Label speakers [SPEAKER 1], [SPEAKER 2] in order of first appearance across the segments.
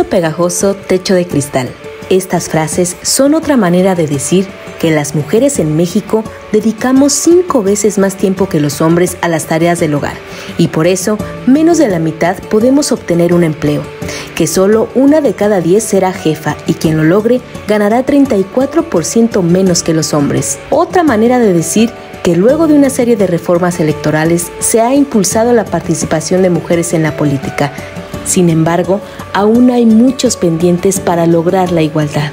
[SPEAKER 1] pegajoso, techo de cristal. Estas frases son otra manera de decir que las mujeres en México dedicamos 5 veces más tiempo que los hombres a las tareas del hogar y por eso menos de la mitad podemos obtener un empleo, que solo 1 de cada 10 será jefa y quien lo logre ganará 34% menos que los hombres. Otra manera de decir que luego de una serie de reformas electorales se ha impulsado la participación de mujeres en la política. Sin embargo, aún hay muchos pendientes para lograr la igualdad.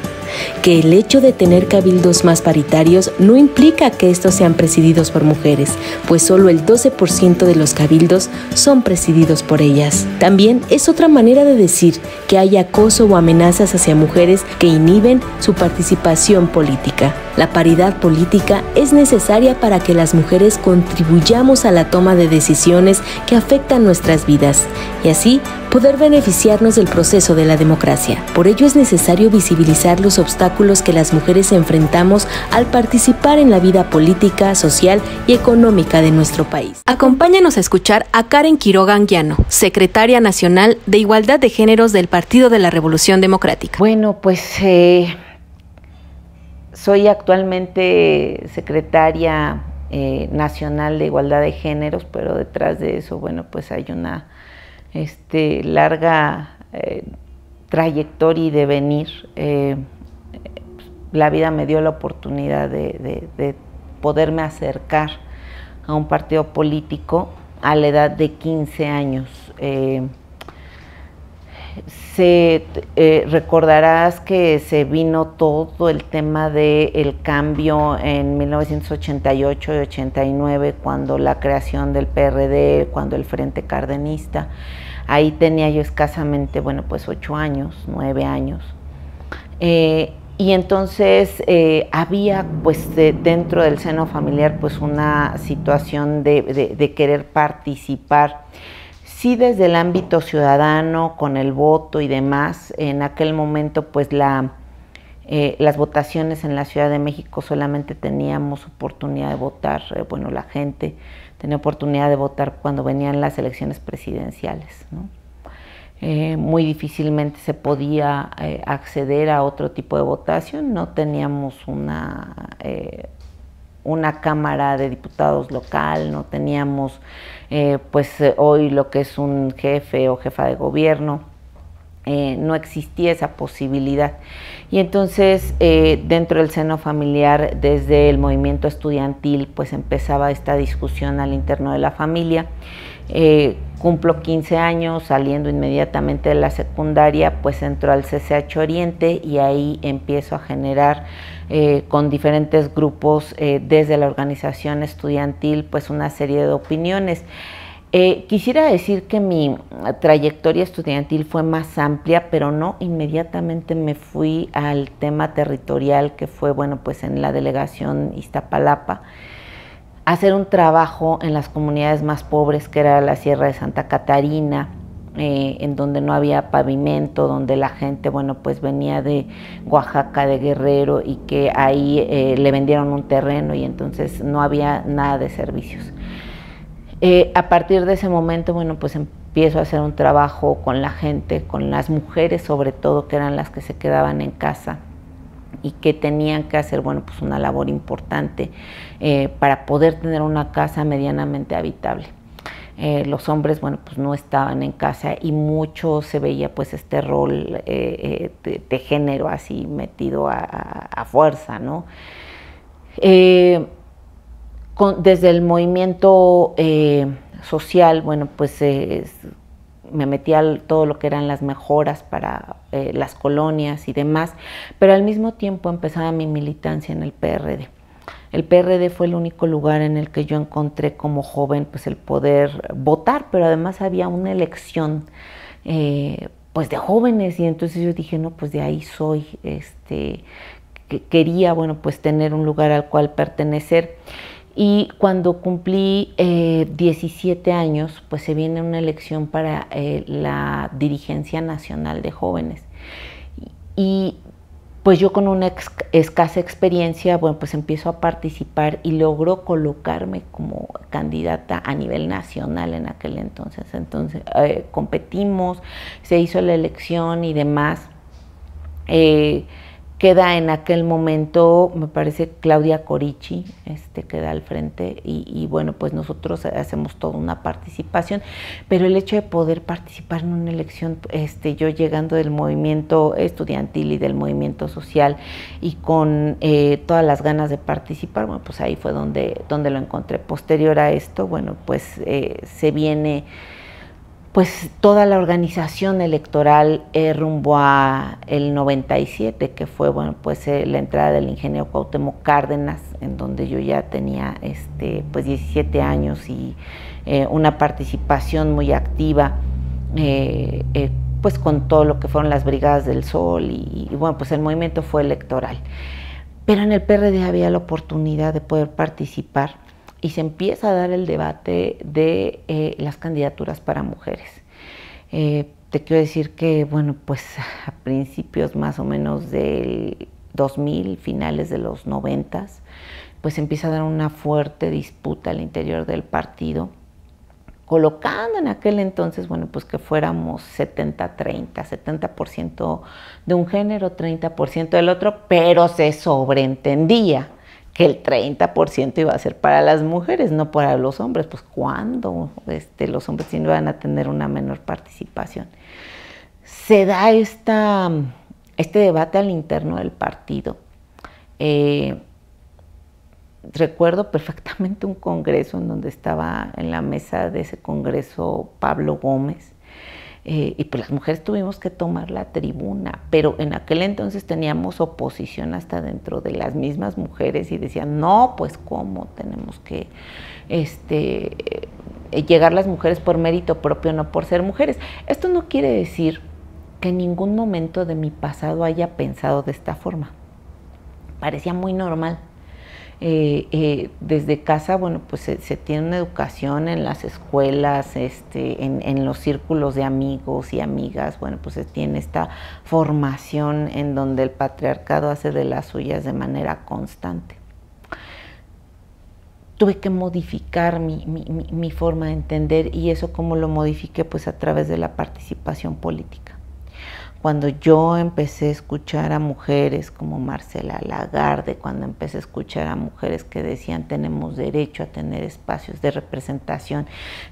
[SPEAKER 1] Que el hecho de tener cabildos más paritarios no implica que estos sean presididos por mujeres, pues solo el 12% de los cabildos son presididos por ellas. También es otra manera de decir que hay acoso o amenazas hacia mujeres que inhiben su participación política. La paridad política es necesaria para que las mujeres contribuyamos a la toma de decisiones que afectan nuestras vidas y así poder beneficiarnos del proceso de la democracia. Por ello es necesario visibilizar los obstáculos que las mujeres enfrentamos al participar en la vida política, social y económica de nuestro país. Acompáñanos a escuchar a Karen Quiroga Anguiano, secretaria nacional de Igualdad de Géneros del Partido de la Revolución Democrática.
[SPEAKER 2] Bueno, pues soy actualmente secretaria nacional de Igualdad de Géneros, pero detrás de eso, bueno, pues hay una larga trayectoria y devenir. La vida me dio la oportunidad de poderme acercar a un partido político a la edad de 15 años. Recordarás que se vino todo el tema del cambio en 1988 y 89, cuando la creación del PRD, cuando el Frente Cardenista. Ahí tenía yo escasamente, bueno, pues 8 años, 9 años. Y entonces había, pues, dentro del seno familiar, pues, una situación de querer participar. Sí, desde el ámbito ciudadano, con el voto y demás. En aquel momento, pues, las votaciones en la Ciudad de México solamente teníamos oportunidad de votar, bueno, la gente tenía oportunidad de votar cuando venían las elecciones presidenciales, ¿no? Muy difícilmente se podía acceder a otro tipo de votación. No teníamos una Cámara de Diputados local, no teníamos hoy lo que es un jefe o jefa de gobierno. No existía esa posibilidad. Y entonces dentro del seno familiar, desde el movimiento estudiantil, pues empezaba esta discusión al interno de la familia. Cumplo 15 años, saliendo inmediatamente de la secundaria, pues entro al CCH Oriente y ahí empiezo a generar con diferentes grupos desde la organización estudiantil, pues una serie de opiniones. Quisiera decir que mi trayectoria estudiantil fue más amplia, pero no inmediatamente me fui al tema territorial, que fue, bueno, pues en la delegación Iztapalapa, a hacer un trabajo en las comunidades más pobres, que era la Sierra de Santa Catarina, en donde no había pavimento, donde la gente, bueno, pues venía de Oaxaca, de Guerrero, y que ahí le vendieron un terreno y entonces no había nada de servicios. A partir de ese momento, bueno, pues empiezo a hacer un trabajo con la gente, con las mujeres sobre todo, que eran las que se quedaban en casa y que tenían que hacer, bueno, pues una labor importante para poder tener una casa medianamente habitable. Los hombres, bueno, pues no estaban en casa y mucho se veía pues este rol de género así metido a fuerza, ¿no? Desde el movimiento social, bueno, pues me metí a todo lo que eran las mejoras para las colonias y demás, pero al mismo tiempo empezaba mi militancia en el PRD. El PRD fue el único lugar en el que yo encontré como joven pues el poder votar, pero además había una elección pues de jóvenes, y entonces yo dije, no, pues de ahí soy, quería, bueno, pues tener un lugar al cual pertenecer. Y cuando cumplí 17 años, pues se viene una elección para la dirigencia nacional de jóvenes. Y pues yo con una escasa experiencia, bueno, pues empiezo a participar y logro colocarme como candidata a nivel nacional en aquel entonces. Entonces competimos, se hizo la elección y demás. Queda en aquel momento, me parece, Claudia Corichi, queda al frente y bueno, pues nosotros hacemos toda una participación, pero el hecho de poder participar en una elección, yo llegando del movimiento estudiantil y del movimiento social y con todas las ganas de participar, bueno, pues ahí fue donde lo encontré. Posterior a esto, bueno, pues se viene pues toda la organización electoral rumbo a el 97, que fue, bueno, pues la entrada del ingeniero Cuauhtémoc Cárdenas, en donde yo ya tenía pues 17 años y una participación muy activa, pues con todo lo que fueron las Brigadas del Sol y bueno, pues el movimiento fue electoral. Pero en el PRD había la oportunidad de poder participar y se empieza a dar el debate de las candidaturas para mujeres. Te quiero decir que, bueno, pues a principios más o menos del 2000, finales de los 90, pues empieza a dar una fuerte disputa al interior del partido, colocando en aquel entonces, bueno, pues que fuéramos 70-30, 70% de un género, 30% del otro, pero se sobreentendía que el 30% iba a ser para las mujeres, no para los hombres. Pues ¿cuándo? Los hombres sí van a tener una menor participación. Se da este debate al interno del partido. Recuerdo perfectamente un congreso en donde estaba en la mesa de ese congreso Pablo Gómez, y pues las mujeres tuvimos que tomar la tribuna, pero en aquel entonces teníamos oposición hasta dentro de las mismas mujeres y decían, no, pues cómo tenemos que llegar las mujeres por mérito propio, no por ser mujeres. Esto no quiere decir que en ningún momento de mi pasado haya pensado de esta forma. Parecía muy normal. Desde casa, bueno, pues se tiene una educación en las escuelas, en los círculos de amigos y amigas, bueno, pues se tiene esta formación en donde el patriarcado hace de las suyas de manera constante. Tuve que modificar mi forma de entender, y eso cómo lo modifiqué, pues a través de la participación política. Cuando yo empecé a escuchar a mujeres como Marcela Lagarde, cuando empecé a escuchar a mujeres que decían tenemos derecho a tener espacios de representación,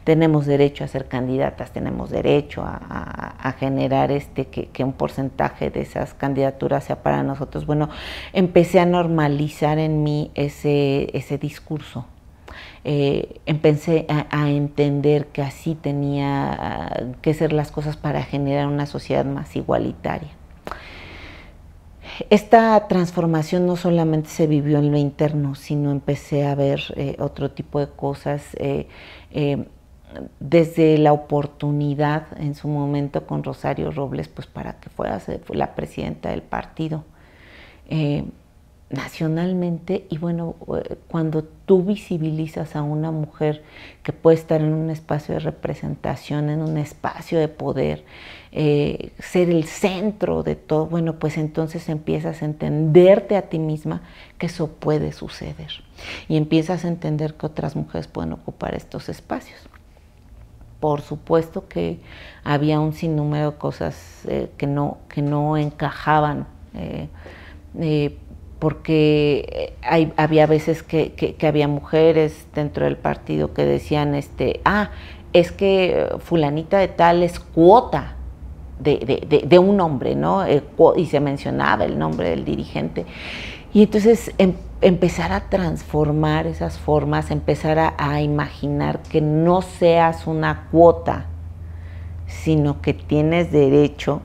[SPEAKER 2] tenemos derecho a ser candidatas, tenemos derecho a generar que un porcentaje de esas candidaturas sea para nosotros, bueno, empecé a normalizar en mí ese discurso. Empecé a entender que así tenía que ser las cosas para generar una sociedad más igualitaria. Esta transformación no solamente se vivió en lo interno, sino empecé a ver otro tipo de cosas, desde la oportunidad en su momento con Rosario Robles, pues para que fuera la presidenta del partido. Nacionalmente, y bueno, cuando tú visibilizas a una mujer que puede estar en un espacio de representación, en un espacio de poder, ser el centro de todo, bueno, pues entonces empiezas a entenderte a ti misma que eso puede suceder y empiezas a entender que otras mujeres pueden ocupar estos espacios. Por supuesto que había un sinnúmero de cosas que no encajaban, porque había veces que había mujeres dentro del partido que decían, es que fulanita de tal es cuota de un hombre, ¿no? Y se mencionaba el nombre del dirigente. Y entonces empezar a transformar esas formas, empezar a imaginar que no seas una cuota, sino que tienes derecho.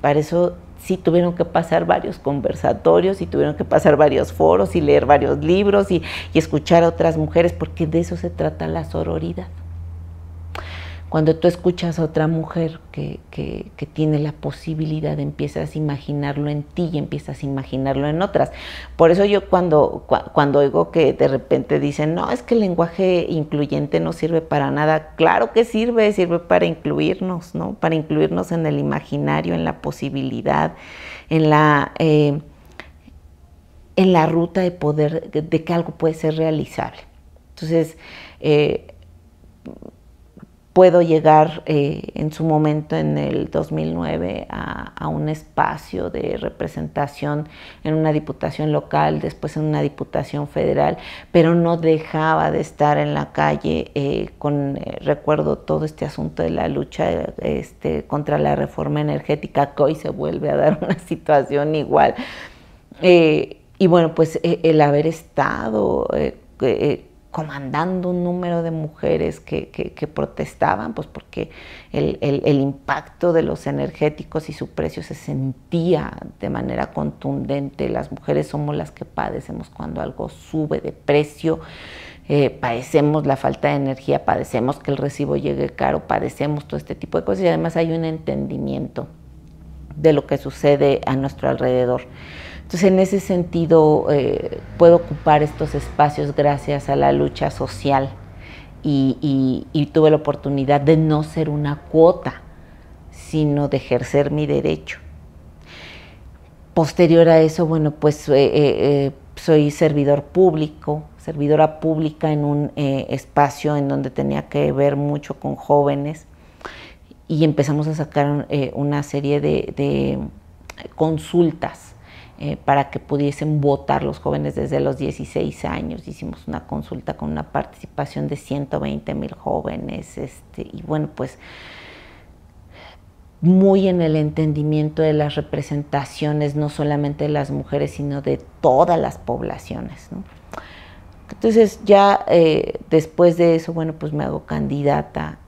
[SPEAKER 2] Para eso sí tuvieron que pasar varios conversatorios y tuvieron que pasar varios foros y leer varios libros y escuchar a otras mujeres, porque de eso se trata la sororidad. Cuando tú escuchas a otra mujer que tiene la posibilidad, empiezas a imaginarlo en ti y empiezas a imaginarlo en otras. Por eso yo cuando oigo que de repente dicen, no, es que el lenguaje incluyente no sirve para nada. Claro que sirve para incluirnos, ¿no? Para incluirnos en el imaginario, en la posibilidad, en la ruta de poder, de que algo puede ser realizable. Entonces, puedo llegar en su momento, en el 2009, a un espacio de representación en una diputación local, después en una diputación federal, pero no dejaba de estar en la calle recuerdo todo este asunto de la lucha contra la reforma energética, que hoy se vuelve a dar una situación igual. Y bueno, pues el haber estado comandando un número de mujeres que protestaban, pues porque el impacto de los energéticos y su precio se sentía de manera contundente. Las mujeres somos las que padecemos cuando algo sube de precio, padecemos la falta de energía, padecemos que el recibo llegue caro, padecemos todo este tipo de cosas, y además hay un entendimiento de lo que sucede a nuestro alrededor. Entonces, en ese sentido, puedo ocupar estos espacios gracias a la lucha social y tuve la oportunidad de no ser una cuota, sino de ejercer mi derecho. Posterior a eso, bueno, pues soy servidora pública en un espacio en donde tenía que ver mucho con jóvenes, y empezamos a sacar una serie de consultas para que pudiesen votar los jóvenes desde los 16 años. Hicimos una consulta con una participación de 120,000 jóvenes, y bueno, pues muy en el entendimiento de las representaciones, no solamente de las mujeres, sino de todas las poblaciones, ¿no? Entonces ya después de eso, bueno, pues me hago candidata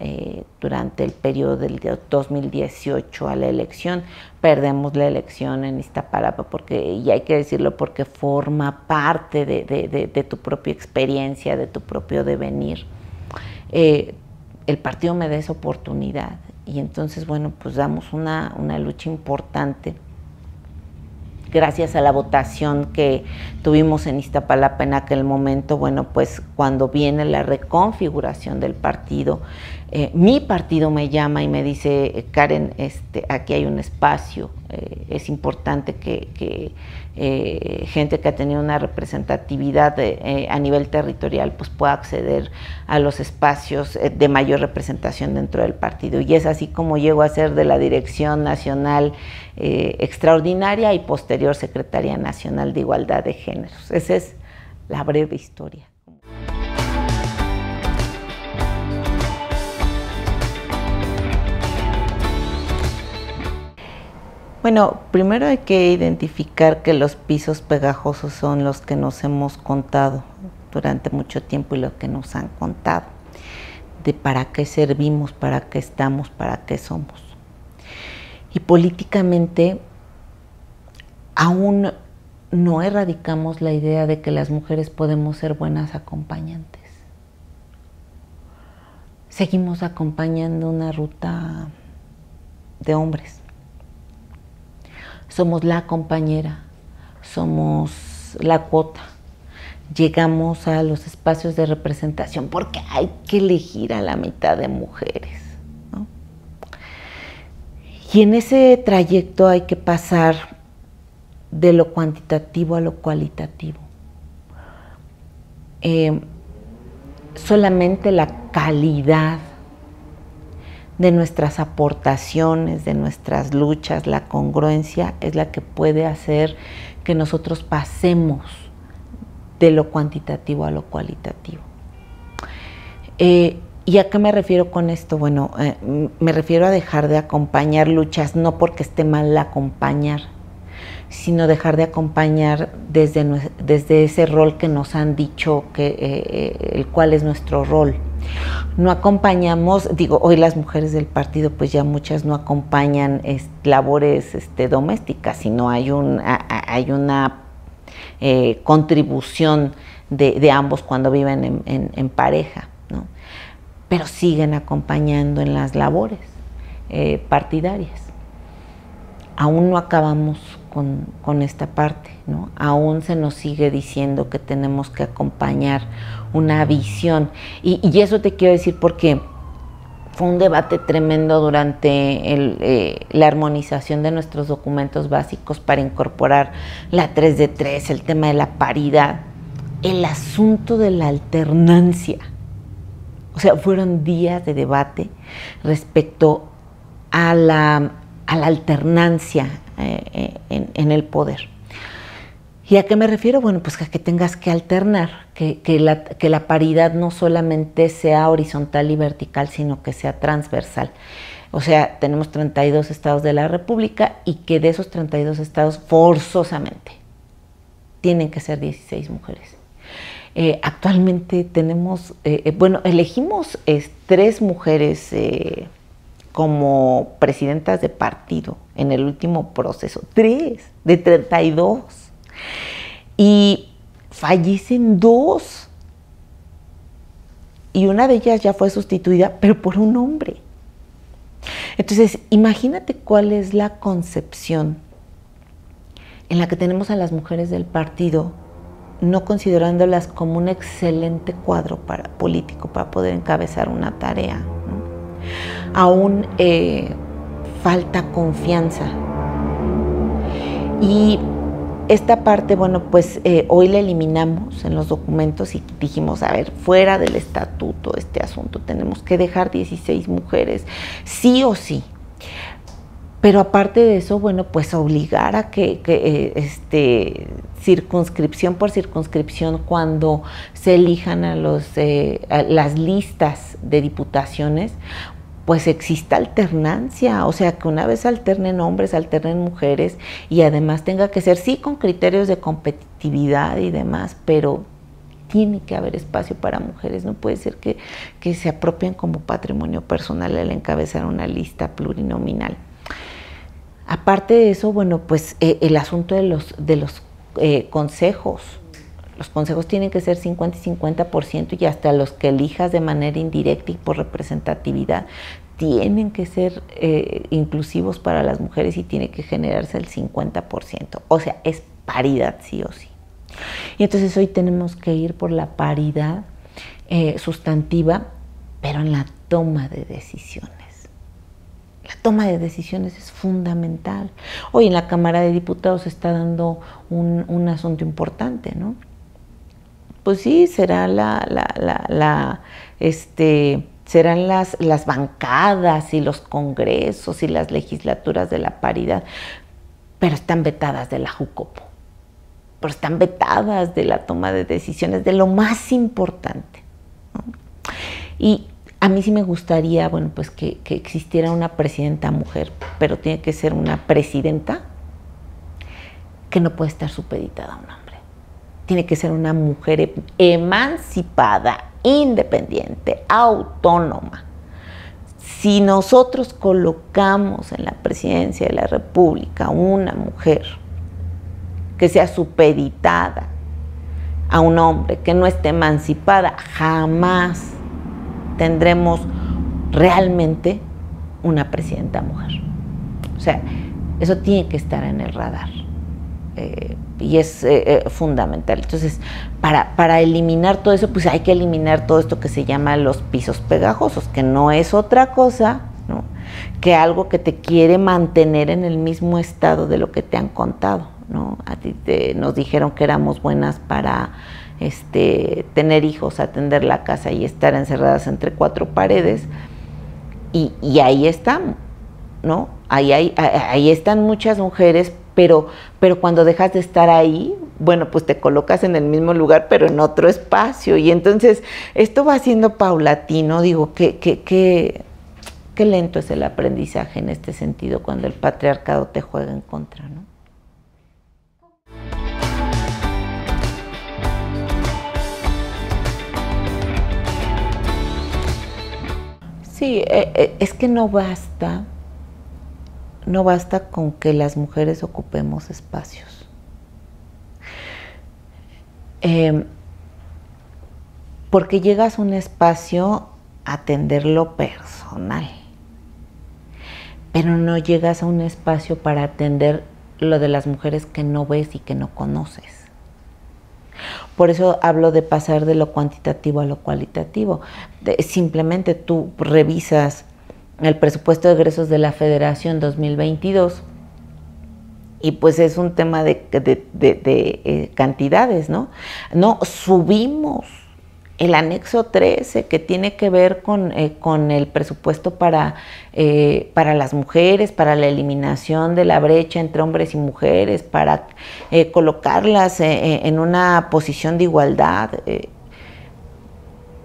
[SPEAKER 2] durante el periodo del 2018 a la elección. Perdemos la elección en Iztapalapa, y hay que decirlo, porque forma parte de tu propia experiencia, de tu propio devenir. El partido me da esa oportunidad, y entonces, bueno, pues damos una lucha importante. Gracias a la votación que tuvimos en Iztapalapa en aquel momento, bueno, pues cuando viene la reconfiguración del partido, mi partido me llama y me dice, Karen, aquí hay un espacio, es importante que gente que ha tenido una representatividad a nivel territorial pues pueda acceder a los espacios de mayor representación dentro del partido. Y es así como llego a ser de la Dirección Nacional Extraordinaria y posterior Secretaría Nacional de Igualdad de Géneros. Esa es la breve historia. Bueno, primero hay que identificar que los pisos pegajosos son los que nos hemos contado durante mucho tiempo y lo que nos han contado, de para qué servimos, para qué estamos, para qué somos. Y políticamente aún no erradicamos la idea de que las mujeres podemos ser buenas acompañantes. Seguimos acompañando una ruta de hombres. Somos la compañera, somos la cuota. Llegamos a los espacios de representación porque hay que elegir a la mitad de mujeres, ¿no? Y en ese trayecto hay que pasar de lo cuantitativo a lo cualitativo. Solamente la calidad de nuestras aportaciones, de nuestras luchas, la congruencia es la que puede hacer que nosotros pasemos de lo cuantitativo a lo cualitativo. ¿Y a qué me refiero con esto? Bueno, me refiero a dejar de acompañar luchas, no porque esté mal acompañar, sino dejar de acompañar desde ese rol que nos han dicho el cual es nuestro rol. No acompañamos, hoy las mujeres del partido, pues ya muchas no acompañan labores domésticas, sino hay una contribución de ambos cuando viven en pareja, ¿no? pero siguen acompañando en las labores partidarias. Aún no acabamos con esta parte, ¿no? Aún se nos sigue diciendo que tenemos que acompañar una visión. Y eso te quiero decir porque fue un debate tremendo durante la armonización de nuestros documentos básicos para incorporar la 3D3, el tema de la paridad, el asunto de la alternancia. O sea, fueron días de debate respecto a la alternancia en el poder. ¿Y a qué me refiero? Bueno, pues a que tengas que alternar, que la paridad no solamente sea horizontal y vertical, sino que sea transversal. O sea, tenemos 32 estados de la República y que de esos 32 estados forzosamente tienen que ser 16 mujeres. Actualmente tenemos, elegimos 3 mujeres como presidentas de partido en el último proceso, 3 de 32. Y fallecen 2. Y una de ellas ya fue sustituida, pero por un hombre. Entonces, imagínate cuál es la concepción en la que tenemos a las mujeres del partido, no considerándolas como un excelente cuadro político para poder encabezar una tarea, ¿no? Aún falta confianza. Y esta parte, bueno, pues hoy la eliminamos en los documentos y dijimos, a ver, fuera del estatuto este asunto, tenemos que dejar 16 mujeres, sí o sí. Pero aparte de eso, bueno, pues obligar a que circunscripción por circunscripción, cuando se elijan a las listas de diputaciones, pues exista alternancia, o sea, que una vez alternen hombres, alternen mujeres, y además tenga que ser, sí, con criterios de competitividad y demás, pero tiene que haber espacio para mujeres. No puede ser que se apropien como patrimonio personal al encabezar una lista plurinominal. Aparte de eso, bueno, pues el asunto de los consejos. Los consejos tienen que ser 50 y 50%, y hasta los que elijas de manera indirecta y por representatividad tienen que ser inclusivos para las mujeres y tiene que generarse el 50%. O sea, es paridad sí o sí. Y entonces hoy tenemos que ir por la paridad sustantiva, pero en la toma de decisiones. La toma de decisiones es fundamental. Hoy en la Cámara de Diputados se está dando un asunto importante, ¿no? Pues sí, será serán las bancadas y los congresos y las legislaturas de la paridad, pero están vetadas de la Jucopo, pero están vetadas de la toma de decisiones, de lo más importante, ¿no? Y a mí sí me gustaría, bueno, pues que existiera una presidenta mujer, pero tiene que ser una presidenta que no puede estar supeditada a un hombre. Tiene que ser una mujer emancipada, independiente, autónoma. Si nosotros colocamos en la presidencia de la República una mujer que sea supeditada a un hombre, que no esté emancipada, jamás tendremos realmente una presidenta mujer. O sea, eso tiene que estar en el radar. Y es fundamental. Entonces, para eliminar todo eso, pues hay que eliminar todo esto que se llama los pisos pegajosos, que no es otra cosa, ¿no?, que algo que te quiere mantener en el mismo estado de lo que te han contado, ¿no? A ti nos dijeron que éramos buenas para tener hijos, atender la casa y estar encerradas entre 4 paredes, y ahí estamos, ¿no? Ahí están muchas mujeres, pero cuando dejas de estar ahí, bueno, pues te colocas en el mismo lugar, pero en otro espacio. Y entonces esto va siendo paulatino. Digo, qué lento es el aprendizaje en este sentido cuando el patriarcado te juega en contra, ¿no? Sí, es que no basta con que las mujeres ocupemos espacios. Porque llegas a un espacio atender lo personal, pero no llegas a un espacio para atender lo de las mujeres que no ves y que no conoces. Por eso hablo de pasar de lo cuantitativo a lo cualitativo. Simplemente tú revisas el presupuesto de egresos de la Federación 2022 y pues es un tema de cantidades, ¿no? No, subimos el anexo 13 que tiene que ver con el presupuesto para las mujeres, para la eliminación de la brecha entre hombres y mujeres, para colocarlas en una posición de igualdad.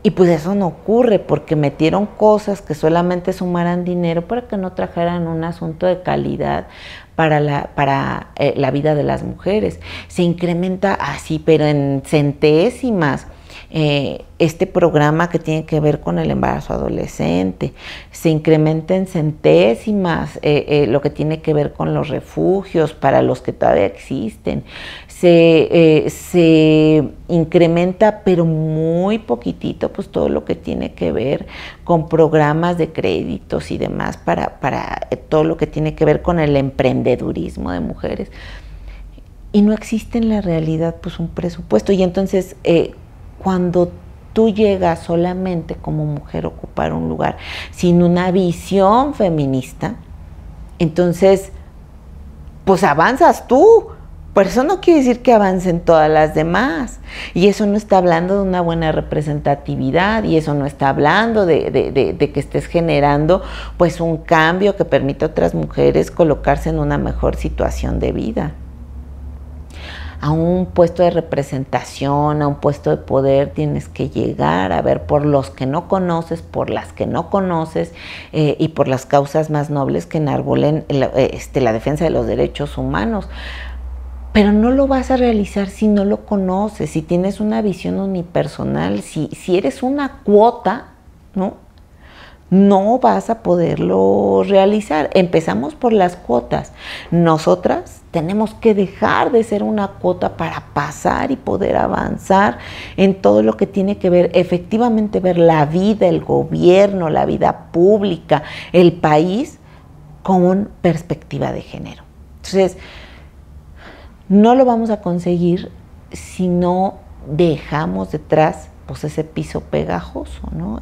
[SPEAKER 2] Y pues eso no ocurre porque metieron cosas que solamente sumaran dinero para que no trajeran un asunto de calidad para la vida de las mujeres. Se incrementa así, pero en centésimas. Este programa que tiene que ver con el embarazo adolescente, se incrementa en centésimas lo que tiene que ver con los refugios para los que todavía existen, se incrementa pero muy poquitito pues todo lo que tiene que ver con programas de créditos y demás para todo lo que tiene que ver con el emprendedurismo de mujeres, y no existe en la realidad pues un presupuesto. Y entonces cuando tú llegas solamente como mujer a ocupar un lugar sin una visión feminista, entonces pues avanzas tú, pero eso no quiere decir que avancen todas las demás, y eso no está hablando de una buena representatividad, y eso no está hablando de que estés generando pues un cambio que permita a otras mujeres colocarse en una mejor situación de vida. A un puesto de representación, a un puesto de poder, tienes que llegar a ver por los que no conoces, por las que no conoces, y por las causas más nobles que enarbolen la defensa de los derechos humanos. Pero no lo vas a realizar si no lo conoces, si tienes una visión unipersonal, si eres una cuota, no vas a poderlo realizar. Empezamos por las cuotas. Nosotras tenemos que dejar de ser una cuota para pasar y poder avanzar en todo lo que tiene que ver, efectivamente ver la vida, el gobierno, la vida pública, el país con perspectiva de género. Entonces, no lo vamos a conseguir si no dejamos detrás pues ese piso pegajoso, ¿no?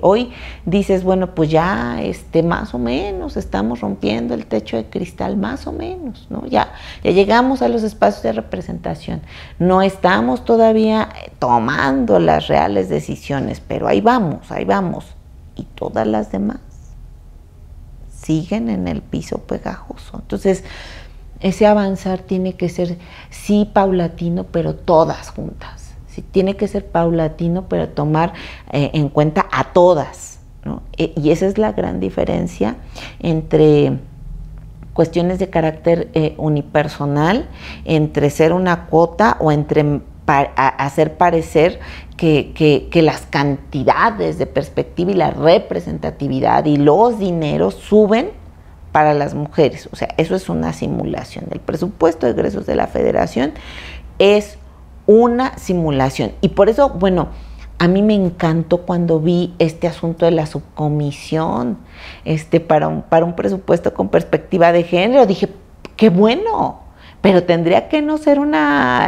[SPEAKER 2] Hoy dices, bueno, pues ya más o menos estamos rompiendo el techo de cristal, más o menos, ¿no? Ya llegamos a los espacios de representación. No estamos todavía tomando las reales decisiones, pero ahí vamos. Y todas las demás siguen en el piso pegajoso. Entonces, ese avanzar tiene que ser, sí, paulatino, pero todas juntas. Sí, tiene que ser paulatino, pero tomar en cuenta a todas, ¿no? Y esa es la gran diferencia entre cuestiones de carácter unipersonal, entre ser una cuota o entre hacer parecer que las cantidades de perspectiva y la representatividad y los dineros suben para las mujeres. O sea, eso es una simulación. El presupuesto de egresos de la Federación es una simulación. Y por eso, bueno, a mí me encantó cuando vi este asunto de la subcomisión para un presupuesto con perspectiva de género. Dije, qué bueno, pero tendría que no ser una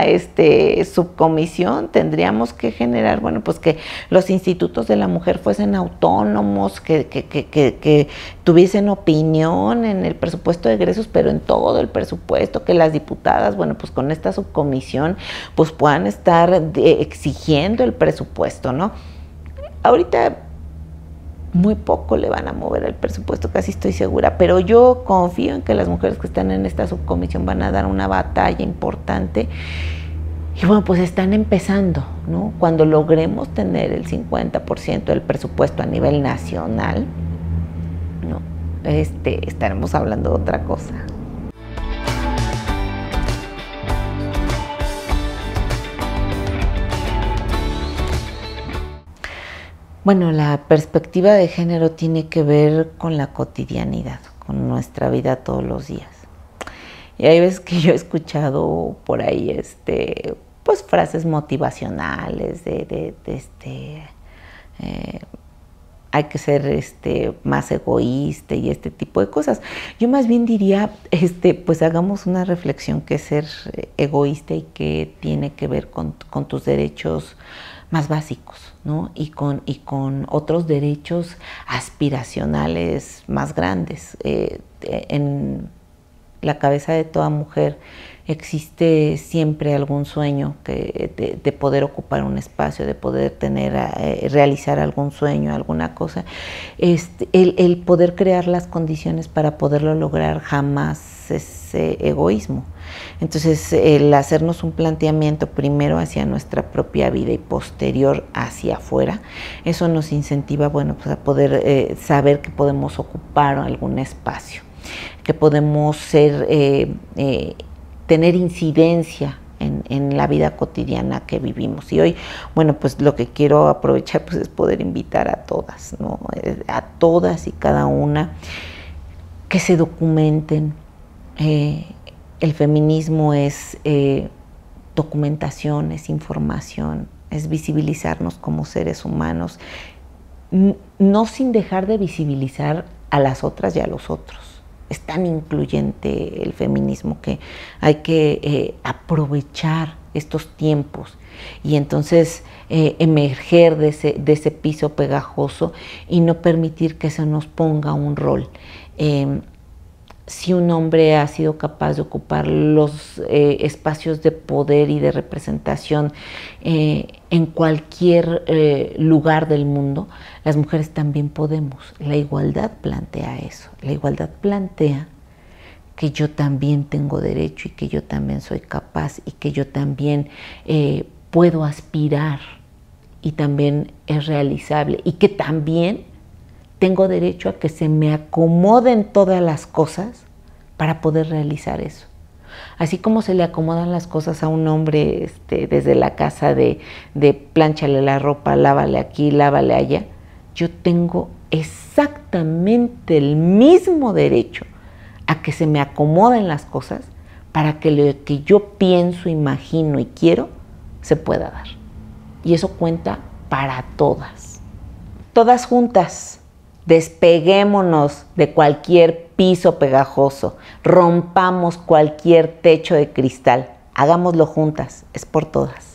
[SPEAKER 2] subcomisión. Tendríamos que generar, bueno, pues que los institutos de la mujer fuesen autónomos, que tuviesen opinión en el presupuesto de egresos, pero en todo el presupuesto, que las diputadas, bueno, pues con esta subcomisión, pues puedan estar exigiendo el presupuesto, ¿no? Ahorita muy poco le van a mover el presupuesto, casi estoy segura, pero yo confío en que las mujeres que están en esta subcomisión van a dar una batalla importante. Y bueno, pues están empezando, ¿no? Cuando logremos tener el 50% del presupuesto a nivel nacional, ¿no? Estaremos hablando de otra cosa. Bueno, la perspectiva de género tiene que ver con la cotidianidad, con nuestra vida todos los días. Y hay veces que yo he escuchado por ahí, pues frases motivacionales hay que ser más egoísta y este tipo de cosas. Yo más bien diría, pues hagamos una reflexión que es ser egoísta y que tiene que ver con tus derechos más básicos, ¿no? Y con otros derechos aspiracionales más grandes. En la cabeza de toda mujer existe siempre algún sueño de poder ocupar un espacio, de poder realizar algún sueño, alguna cosa. El poder crear las condiciones para poderlo lograr jamás es egoísmo. Entonces, el hacernos un planteamiento primero hacia nuestra propia vida y posterior hacia afuera, eso nos incentiva, bueno, pues a poder saber que podemos ocupar algún espacio, que podemos tener incidencia en la vida cotidiana que vivimos. Y hoy, bueno, pues lo que quiero aprovechar pues es poder invitar a todas, ¿no? A todas y cada una que se documenten. El feminismo es documentación, es información, es visibilizarnos como seres humanos, no sin dejar de visibilizar a las otras y a los otros. Es tan incluyente el feminismo que hay que aprovechar estos tiempos y entonces emerger de ese piso pegajoso y no permitir que se nos ponga un rol. Si un hombre ha sido capaz de ocupar los espacios de poder y de representación en cualquier lugar del mundo, las mujeres también podemos. La igualdad plantea eso. La igualdad plantea que yo también tengo derecho y que yo también soy capaz y que yo también puedo aspirar y también es realizable y que también tengo derecho a que se me acomoden todas las cosas para poder realizar eso. Así como se le acomodan las cosas a un hombre desde la casa de plánchale la ropa, lávale aquí, lávale allá, yo tengo exactamente el mismo derecho a que se me acomoden las cosas para que lo que yo pienso, imagino y quiero se pueda dar. Y eso cuenta para todas. Todas juntas. Despeguémonos de cualquier piso pegajoso, rompamos cualquier techo de cristal, hagámoslo juntas, es por todas.